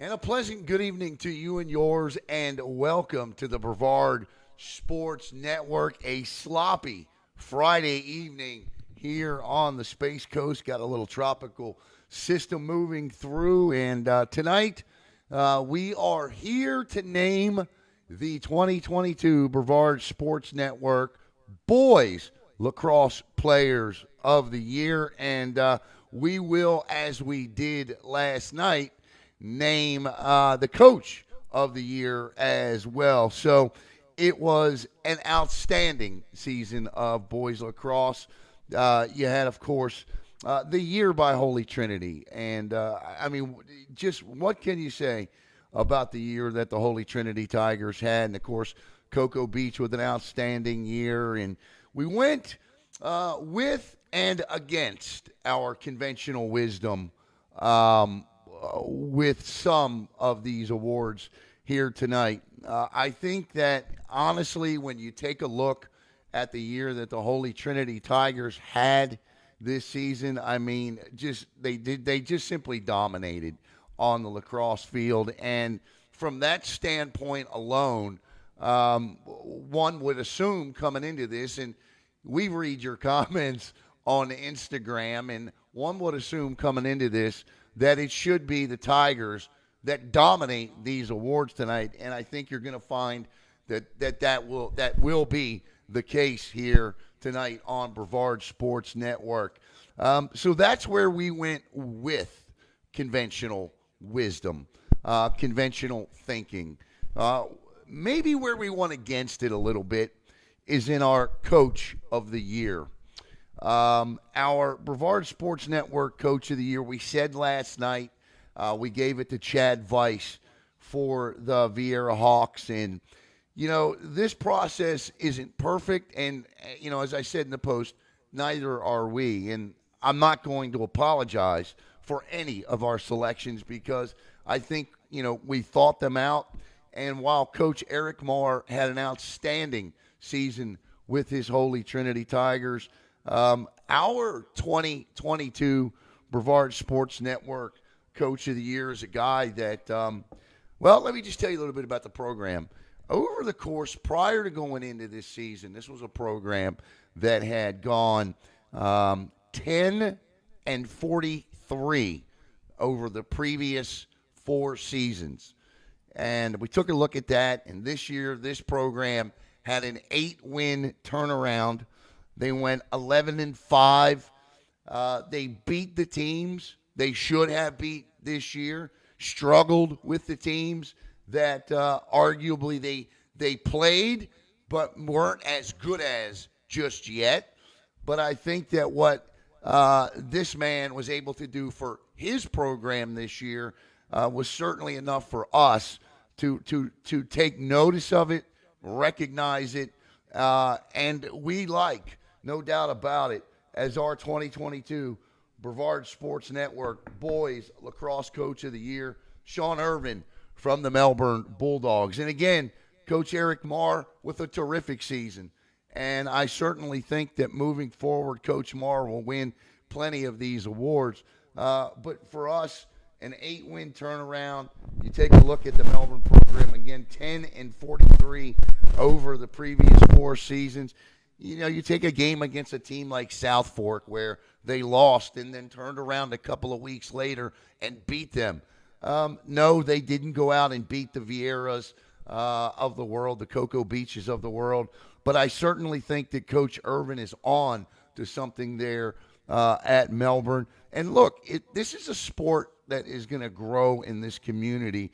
And a pleasant good evening to you and yours, and welcome to the Brevard Sports Network. A sloppy Friday evening here on the Space Coast. Got a little tropical system moving through, and tonight we are here to name the 2022 Brevard Sports Network Boys Lacrosse Players of the Year. And we will, as we did last night, name the coach of the year as well. So it was an outstanding season of boys lacrosse. You had, of course, the year by Holy Trinity. And, I mean, just what can you say about the year that the Holy Trinity Tigers had? And, of course, Cocoa Beach with an outstanding year. And we went with and against our conventional wisdom with some of these awards here tonight. I think that, honestly, when you take a look at the year that the Holy Trinity Tigers had this season, I mean, they just simply dominated on the lacrosse field. And from that standpoint alone, one would assume coming into this, and we read your comments on Instagram, and one would assume coming into this that it should be the Tigers that dominate these awards tonight, and I think you're going to find that will be the case here tonight on Brevard Sports Network. So that's where we went with conventional wisdom, conventional thinking. Maybe where we went against it a little bit is in our Coach of the Year. Our Brevard Sports Network Coach of the Year, we said last night, we gave it to Chad Weiss for the Vieira Hawks. And, you know, this process isn't perfect. And, you know, as I said in the post, neither are we. And I'm not going to apologize for any of our selections because I think, you know, we thought them out. And while Coach Eric Marr had an outstanding season with his Holy Trinity Tigers, our 2022 Brevard Sports Network Coach of the Year is a guy that, well, let me just tell you a little bit about the program. Over the course, prior to going into this season, this was a program that had gone 10 and 43 over the previous 4 seasons. And we took a look at that, and this year, this program had an 8-win turnaround. They went 11 and 5. They beat the teams they should have beat this year. Struggled with the teams that arguably they played, but weren't as good as just yet. But I think that what this man was able to do for his program this year was certainly enough for us to take notice of it, recognize it, and we like, no doubt about it, as our 2022 Brevard Sports Network Boys Lacrosse Coach of the Year, Sean Irvin from the Melbourne Bulldogs. And again, Coach Eric Marr with a terrific season. And I certainly think that moving forward, Coach Marr will win plenty of these awards. But for us, an 8-win turnaround. You take a look at the Melbourne program, again, 10 and 43 over the previous 4 seasons. You know, you take a game against a team like South Fork where they lost and then turned around a couple of weeks later and beat them. No, they didn't go out and beat the Vieiras of the world, the Cocoa Beaches of the world. But I certainly think that Coach Irvin is on to something there at Melbourne. And look, this is a sport that is going to grow in this community.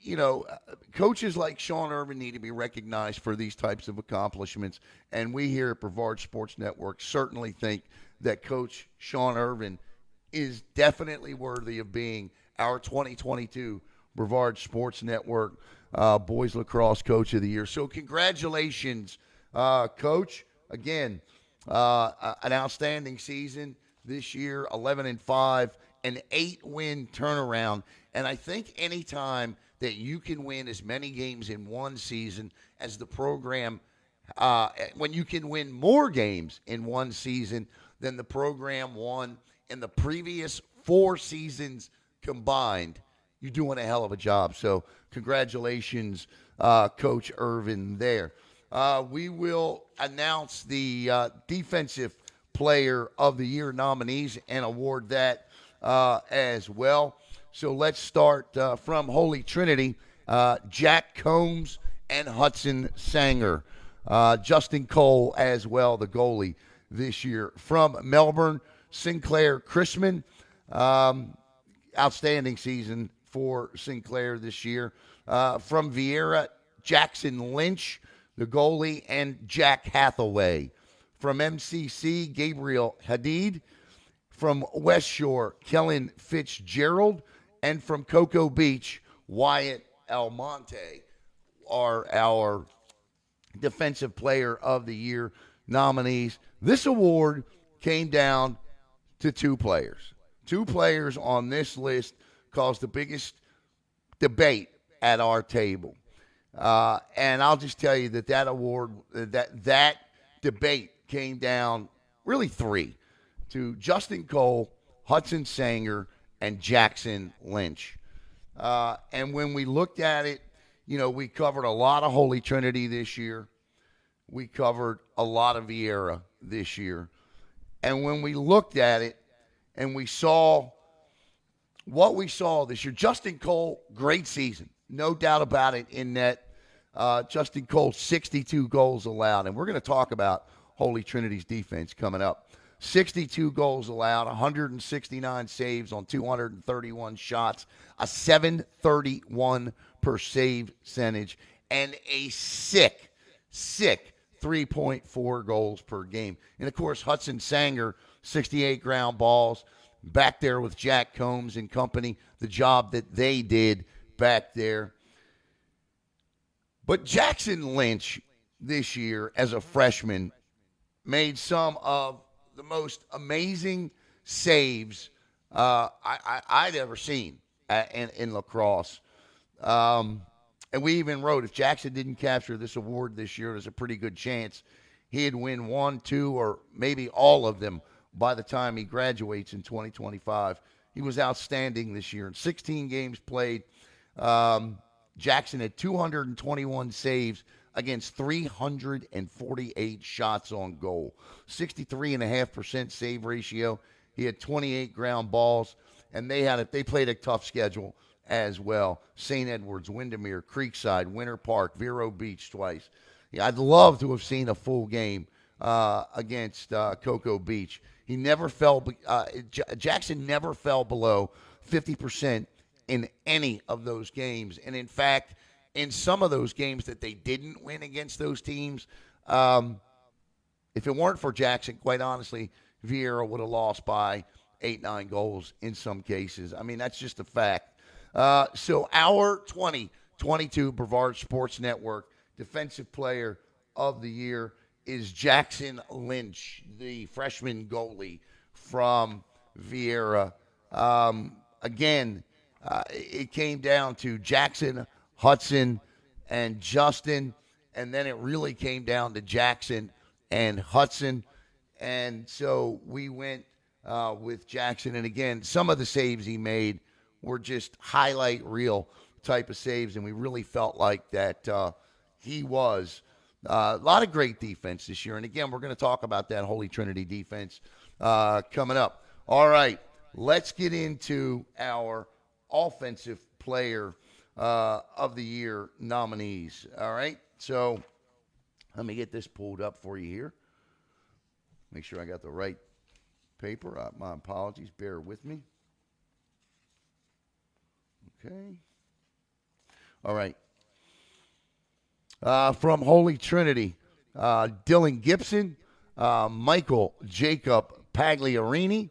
You know, coaches like Sean Irvin need to be recognized for these types of accomplishments. And we here at Brevard Sports Network certainly think that Coach Sean Irvin is definitely worthy of being our 2022 Brevard Sports Network Boys Lacrosse Coach of the Year. So congratulations, Coach. Again, an outstanding season this year, 11 and 5, an 8-win turnaround. And I think anytime that you can win as many games in one season as the program, when you can win more games in one season than the program won in the previous 4 seasons combined, you're doing a hell of a job. So congratulations, Coach Irvin there. We will announce the Defensive Player of the Year nominees and award that as well. So let's start from Holy Trinity, Jack Combs and Hudson Sanger. Justin Cole as well, the goalie this year. From Melbourne, Sinclair Chrisman. Outstanding season for Sinclair this year. From Vieira, Jackson Lynch, the goalie, and Jack Hathaway. From MCC, Gabriel Hadid. From West Shore, Kellen Fitzgerald. And from Cocoa Beach, Wyatt Almonte are our Defensive Player of the Year nominees. This award came down to two players. Two players on this list caused the biggest debate at our table. And I'll just tell you that award, that debate came down really three, to Justin Cole, Hudson Sanger, and Jackson Lynch. And when we looked at it, we covered a lot of Holy Trinity this year. We covered a lot of Vieira this year. And when we looked at it and we saw what we saw this year, Justin Cole, great season. No doubt about it in that. Justin Cole, 62 goals allowed. And we're going to talk about Holy Trinity's defense coming up. 62 goals allowed, 169 saves on 231 shots, a 731 per save percentage, and a sick 3.4 goals per game. And, of course, Hudson Sanger, 68 ground balls, back there with Jack Combs and company, the job that they did back there. But Jackson Lynch this year as a freshman made some of the most amazing saves I'd ever seen in lacrosse. And we even wrote, if Jackson didn't capture this award this year, there's a pretty good chance he'd win one, two, or maybe all of them by the time he graduates in 2025. He was outstanding this year. In 16 games played, Jackson had 221 saves against 348 shots on goal. 63.5% save ratio. He had 28 ground balls, and they played a tough schedule as well. St. Edwards, Windermere, Creekside, Winter Park, Vero Beach twice. Yeah, I'd love to have seen a full game against Cocoa Beach. He never fell. Jackson never fell below 50% in any of those games, and in fact, in some of those games that they didn't win against those teams, if it weren't for Jackson, quite honestly, Vieira would have lost by 8-9 goals in some cases. I mean, that's just a fact. So our 2022 Brevard Sports Network Defensive Player of the Year is Jackson Lynch, the freshman goalie from Vieira. Again, it came down to Jackson, Hudson, and Justin, and then it really came down to Jackson and Hudson. And so we went with Jackson. And again, some of the saves he made were just highlight reel type of saves, and we really felt like that he was a lot of great defense this year. And again, we're going to talk about that Holy Trinity defense coming up. All right, let's get into our offensive player of the year nominees. All right, so let me get this pulled up for you here. Make sure I got the right paper. My apologies. Bear with me. Okay. All right. From Holy Trinity, Dylan Gibson, Michael Jacob Pagliarini.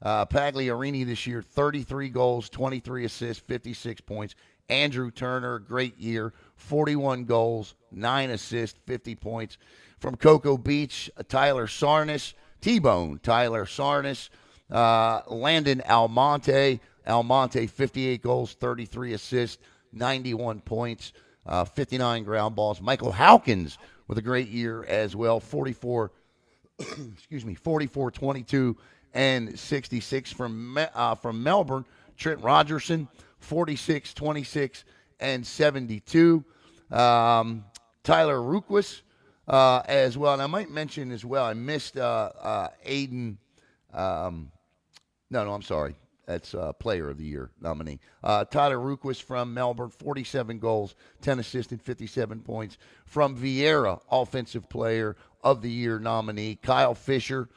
Pagliarini this year, 33 goals, 23 assists, 56 points. Andrew Turner, great year, 41 goals, 9 assists, 50 points. From Cocoa Beach, Tyler Sarnis, T-Bone, Tyler Sarnis. Landon Almonte, 58 goals, 33 assists, 91 points, 59 ground balls. Michael Hawkins with a great year as well, 44, 22, and 66 from Melbourne. Trent Rogerson, 46, 26, and 72. Tyler Ruquist as well. And I might mention as well, I missed Aiden. No, I'm sorry. That's Player of the Year nominee. Tyler Ruquist from Melbourne, 47 goals, 10 assists, and 57 points. From Vieira, Offensive Player of the Year nominee. Kyle Fisher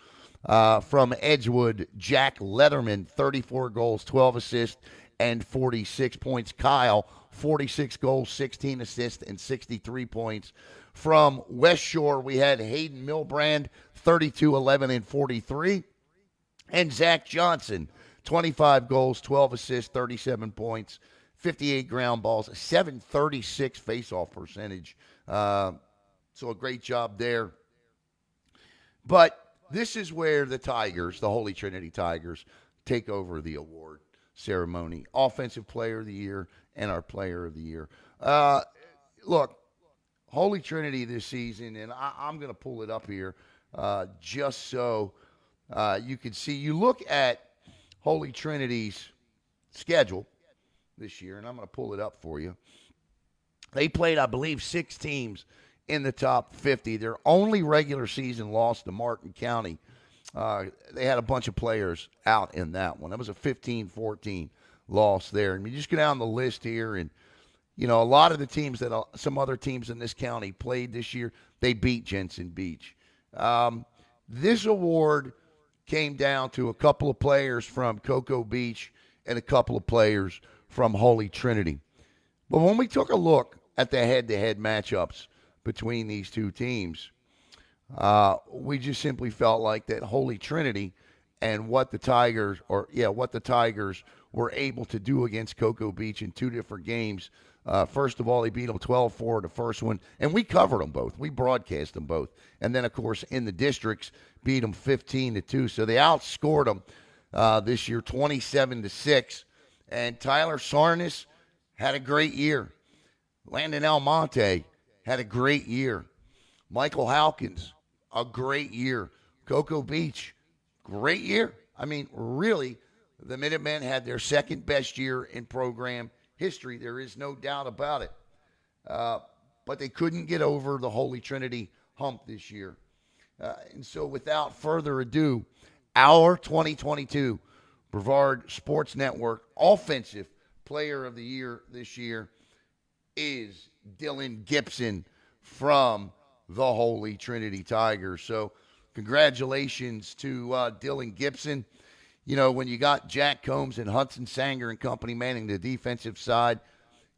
from Edgewood, Jack Letterman, 34 goals, 12 assists, and 46 points. Kyle, 46 goals, 16 assists, and 63 points. From West Shore, we had Hayden Milbrand, 32, 11, and 43. And Zach Johnson, 25 goals, 12 assists, 37 points, 58 ground balls, 736 faceoff percentage. So a great job there. But this is where the Tigers, the Holy Trinity Tigers, take over the award ceremony. Offensive Player of the Year and our Player of the Year. Look, Holy Trinity this season, and I'm going to pull it up here just so you can see. You look at Holy Trinity's schedule this year, and I'm going to pull it up for you. They played, I believe, 6 teams in the top 50. Their only regular season loss to Martin County. They had a bunch of players out in that one. That was a 15-14 loss there. And you just go down the list here, and you know, a lot of the teams that some other teams in this county played this year, they beat Jensen Beach. This award came down to a couple of players from Cocoa Beach and a couple of players from Holy Trinity. But when we took a look at the head-to-head matchups between these two teams, we just simply felt like that Holy Trinity and what the Tigers were able to do against Cocoa Beach in 2 different games. First of all, they beat them 12-4 the first one, and we covered them both. We broadcast them both. And then, of course, in the districts, beat them 15-2. So they outscored them this year 27-6. And Tyler Sarnis had a great year. Landon Almonte had a great year. Michael Hawkins, a great year. Cocoa Beach, great year. I mean, really, the Minutemen had their second best year in program history. There is no doubt about it. But they couldn't get over the Holy Trinity hump this year. And so without further ado, our 2022 Brevard Sports Network Offensive Player of the Year this year is Dylan Gibson from the Holy Trinity Tigers. So congratulations to Dylan Gibson. You know, when you got Jack Combs and Hudson Sanger and company manning the defensive side,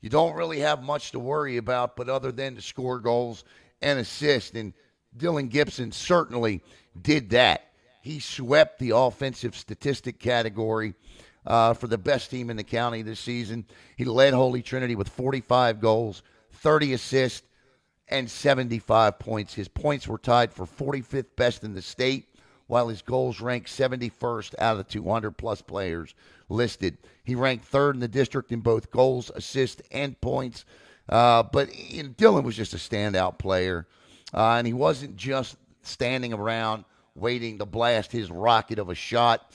you don't really have much to worry about, but other than to score goals and assist. And Dylan Gibson certainly did that. He swept the offensive statistic category for the best team in the county this season. He led Holy Trinity with 45 goals, 30 assists, and 75 points. His points were tied for 45th best in the state, while his goals ranked 71st out of the 200-plus players listed. He ranked 3rd in the district in both goals, assists, and points. But Dylan was just a standout player, and he wasn't just standing around waiting to blast his rocket of a shot.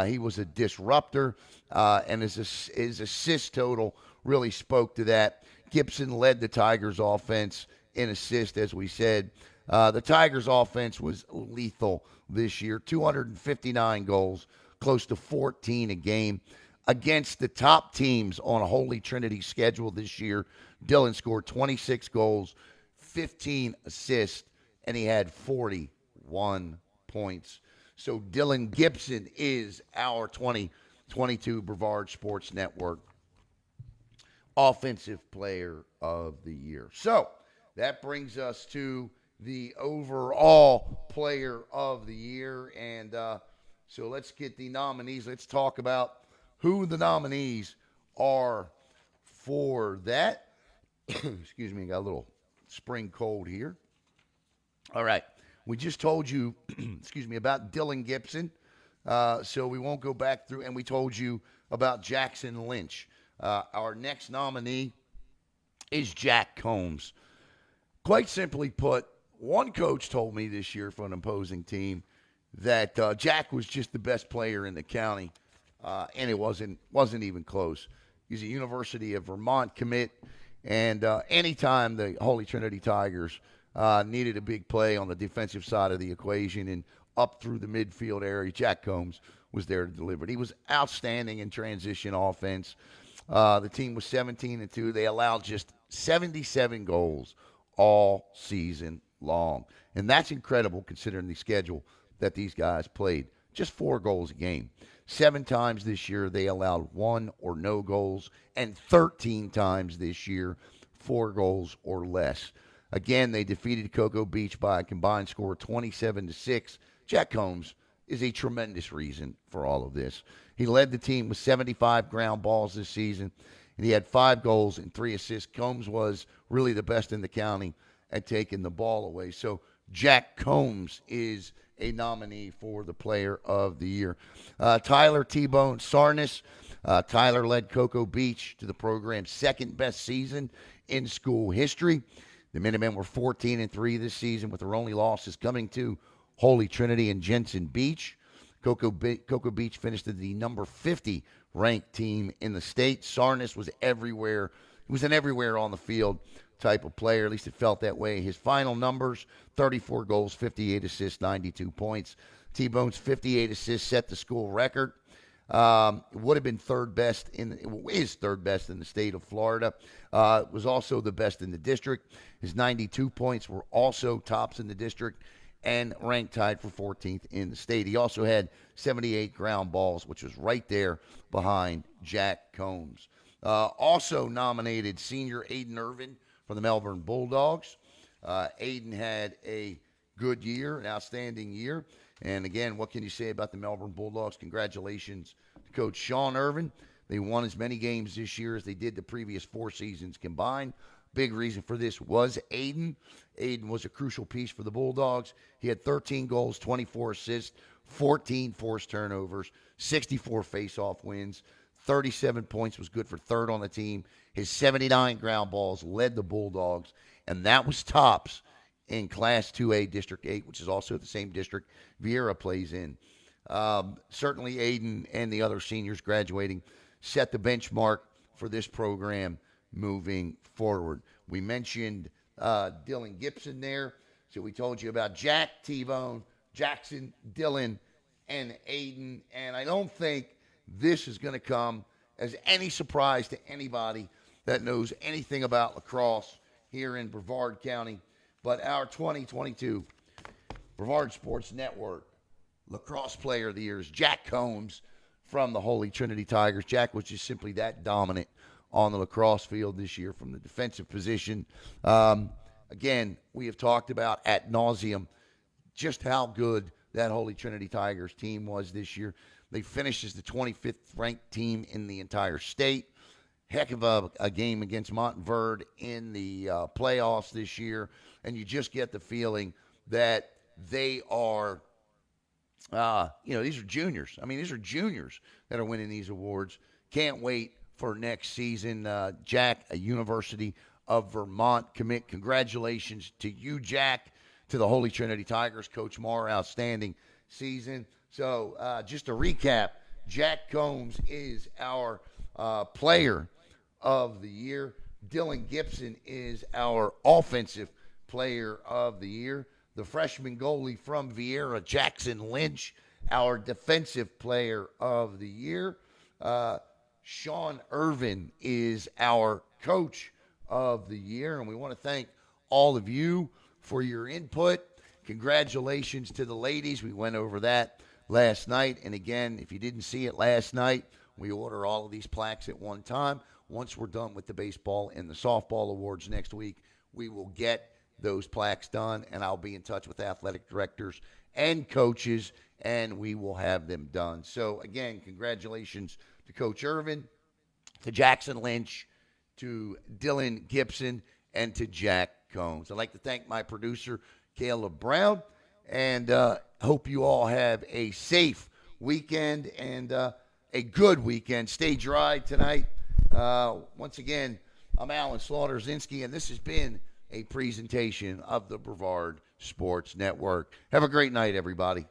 He was a disruptor, and his assist total really spoke to that. Gibson led the Tigers' offense in assist, as we said. The Tigers' offense was lethal this year, 259 goals, close to 14 a game. Against the top teams on a Holy Trinity schedule this year, Dylan scored 26 goals, 15 assists, and he had 41 points. So Dylan Gibson is our 2022 Brevard Sports Network Offensive Player of the Year. So that brings us to the overall Player of the Year. And so let's get the nominees. Let's talk about who the nominees are for that. Excuse me, I got a little spring cold here. All right. We just told you, about Dylan Gibson, so we won't go back through, and we told you about Jackson Lynch. Our next nominee is Jack Combs. Quite simply put, one coach told me this year for an opposing team that Jack was just the best player in the county and it wasn't even close. He's a University of Vermont commit, and anytime the Holy Trinity Tigers needed a big play on the defensive side of the equation and up through the midfield area, Jack Combs was there to deliver it. He was outstanding in transition offense. The team was 17-2. They allowed just 77 goals all season long. And that's incredible considering the schedule that these guys played. Just 4 goals a game. 7 times this year they allowed 1 or no goals, and 13 times this year 4 goals or less. Again, they defeated Cocoa Beach by a combined score of 27-6. Jack Combs is a tremendous reason for all of this. He led the team with 75 ground balls this season, and he had 5 goals and 3 assists. Combs was really the best in the county at taking the ball away. So Jack Combs is a nominee for the Player of the Year. Tyler T-Bone Sarnis. Tyler led Cocoa Beach to the program's second best season in school history. The Minutemen were 14-3 this season, with their only losses coming to Holy Trinity and Jensen Beach. Cocoa Beach finished as the number 50 ranked team in the state. Sarnis was everywhere. He was an everywhere on the field type of player. At least it felt that way. His final numbers: 34 goals, 58 assists, 92 points. T-Bone's 58 assists set the school record. Would have been third best is third best in the state of Florida. Was also the best in the district. His 92 points were also tops in the district and ranked tied for 14th in the state. He also had 78 ground balls, which was right there behind Jack Combs. Also nominated senior Aiden Irvin from the Melbourne Bulldogs. Aiden had a good year, an outstanding year. And again, what can you say about the Melbourne Bulldogs? Congratulations to Coach Sean Irvin. They won as many games this year as they did the previous 4 seasons combined. Big reason for this was Aiden. Aiden was a crucial piece for the Bulldogs. He had 13 goals, 24 assists, 14 forced turnovers, 64 face-off wins, 37 points, was good for third on the team. His 79 ground balls led the Bulldogs, and that was tops in Class 2A District 8, which is also the same district Vieira plays in. Certainly Aiden and the other seniors graduating set the benchmark for this program moving forward. We mentioned Dylan Gibson there. So we told you about Jack, T-Bone, Jackson, Dylan, and Aiden. And I don't think this is going to come as any surprise to anybody that knows anything about lacrosse here in Brevard County. But our 2022 Brevard Sports Network Lacrosse Player of the Year is Jack Combs from the Holy Trinity Tigers. Jack was just simply that dominant on the lacrosse field this year from the defensive position. Again, we have talked about ad nauseum just how good that Holy Trinity Tigers team was this year. They finished as the 25th ranked team in the entire state. Heck of a game against Montverde in the playoffs this year. And you just get the feeling that they are, these are juniors. I mean, these are juniors that are winning these awards. Can't wait for next season. Jack, a University of Vermont commit. Congratulations to you, Jack, to the Holy Trinity Tigers. Coach Marr, outstanding season. So just to recap, Jack Combs is our player of the year. Dylan Gibson is our offensive player of the year. The freshman goalie from Vieira, Jackson Lynch, our defensive player of the year. Sean Irvin is our coach of the year, and we want to thank all of you for your input. Congratulations to the ladies. We went over that last night, and again, if you didn't see it last night, we order all of these plaques at one time. Once we're done with the baseball and the softball awards next week, we will get those plaques done, and I'll be in touch with athletic directors and coaches, and we will have them done. So, again, congratulations to Coach Irvin, to Jackson Lynch, to Dylan Gibson, and to Jack Combs. I'd like to thank my producer, Caleb Brown, and hope you all have a safe weekend and a good weekend. Stay dry tonight. Once again, I'm Alan Slaughter-Zinski, and this has been a presentation of the Brevard Sports Network. Have a great night, everybody.